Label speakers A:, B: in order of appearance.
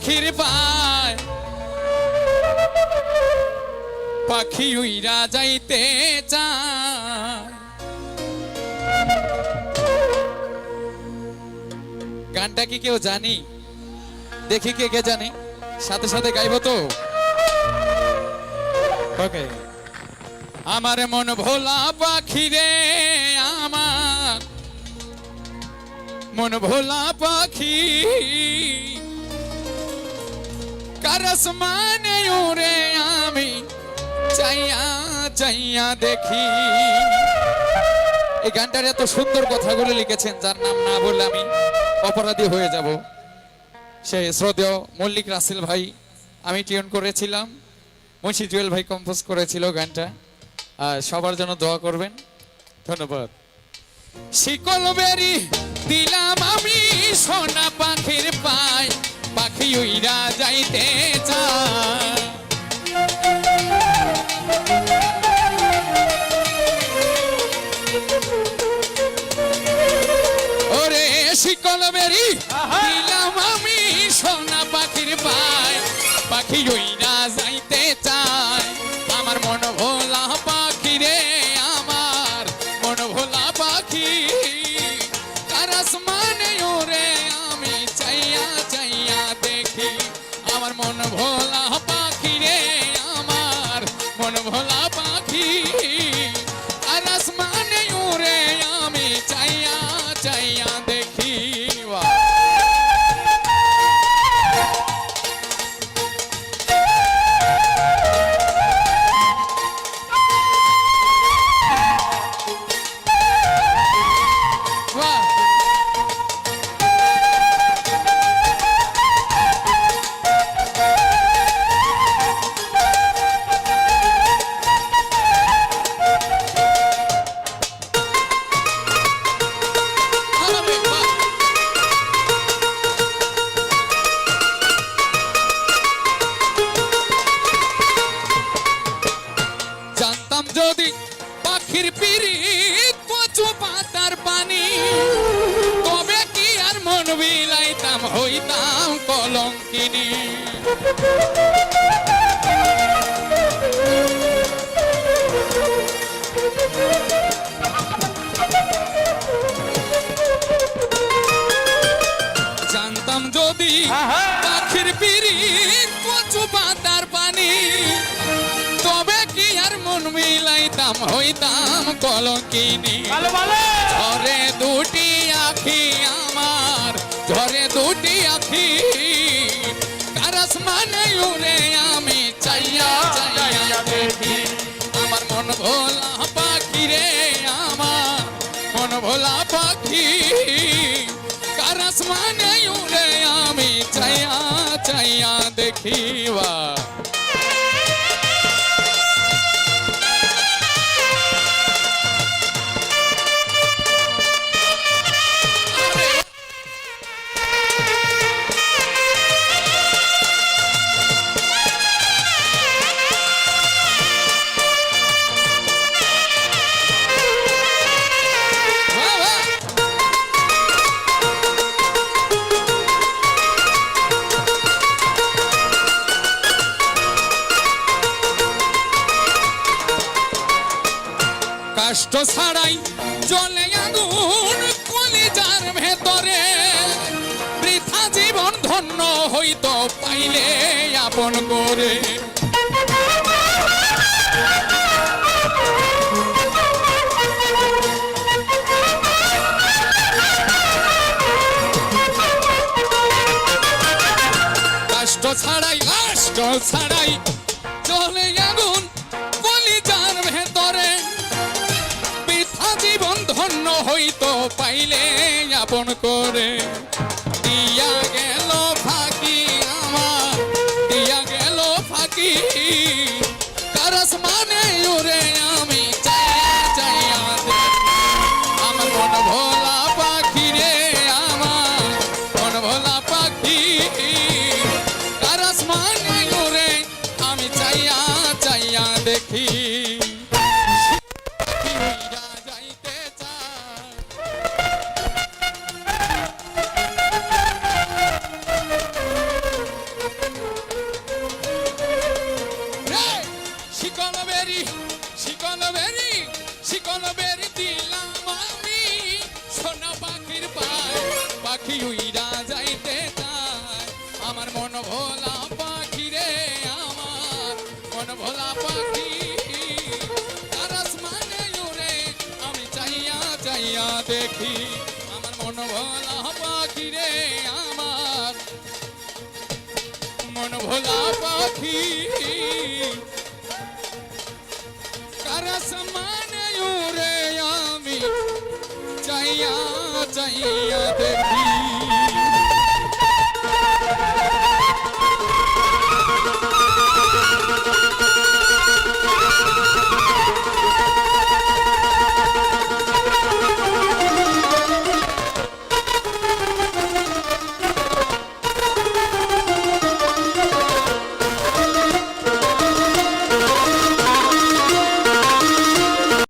A: পাখির পায় পাখি উইরা যাইতে চায়। গানটা কি কেউ জানি? দেখি কে কে জানি, সাথে সাথে গাইবো তো। ওকে। আমার মন ভোলা পাখি রে, আমার মন ভোলা পাখি, কার আসমানে উড়ে আমি চাইয়া চাইয়া দেখি। এই গানটার এত সুন্দর কথাগুলো লিখেছেন, যার নাম না বললে আমি অপরাধী হয়ে যাব। সে শ্রদ্ধেয় মল্লিক রাসেল ভাই, আমি টিউন করেছিলাম, মুন্সি জুয়েল ভাই কম্পোজ করেছিল গানটা। সবার জন্য দোয়া করবেন, ধন্যবাদ। শিকল বেরি দিলাম আমি সোনা পাখির পায়, পাখি উইরা যাইতে চায়। ওরে শিকল বেরি দিলাম আমি সোনা পাখির পায়, পাখি উইরা যাইতে চায়। আমার মন ভোলা পাখি রে, আমার মন ভোলা পাখি, কার আসমানে উড়ে আমি চাইয়া চাইয়া দেখি। আমার মন ভোলা পাখি রে, আমার মন ভোলা পাখি, কার আসমানে উড়ে আমি চাইয়া চাইয়া দেখি। যদি পাখির পিরিত কচু পাতার পানি, তবে কি আর মন বিলাইতাম, হইতাম কলঙ্কিনী। জানতাম যদি পাখির পিরিত কচু পাতার পানি, তবে কি আর মন মিলাইতাম, হইতাম কলঙ্কিনী। ঝরে দুটি আখি আমার, ঝরে দুটি আখি, কার আসমানে উড়ে আমি চাইয়া চাইয়া দেখি। আমার মন ভোলা পাখি রে, আমার মন ভোলা পাখি, কার আসমানে উড়ে আমি চাইয়া চাইয়া দেখি। কষ্ট ছাড়াই জ্বলে আগুন কলিজার ভেতরে, বৃথা জীবন ধন্য হইতো পাইলে আপন করে। কষ্ট ছাড়াই জ্বলে আগুন কলিজার ভেতরে, জীবন ধন্য হইতো পাইলে আপন করে। দিয়া গেল ফাঁকি আমার, দিয়া গেল ফাঁকি, কার আসমানে উড়ে আমি চাইয়া চাইয়া দেখি। আমার মন ভোলা পাখি রে, আমার মন ভোলা পাখি, কার আসমানে উড়ে আমি চাইয়া চাইয়া দেখি। চাইয়া দেখি আমার মন ভোলা পাখি রে, আমার মন ভোলা পাখি কারা সমানে উড়ে আমি চাইয়া চাইয়া দেখি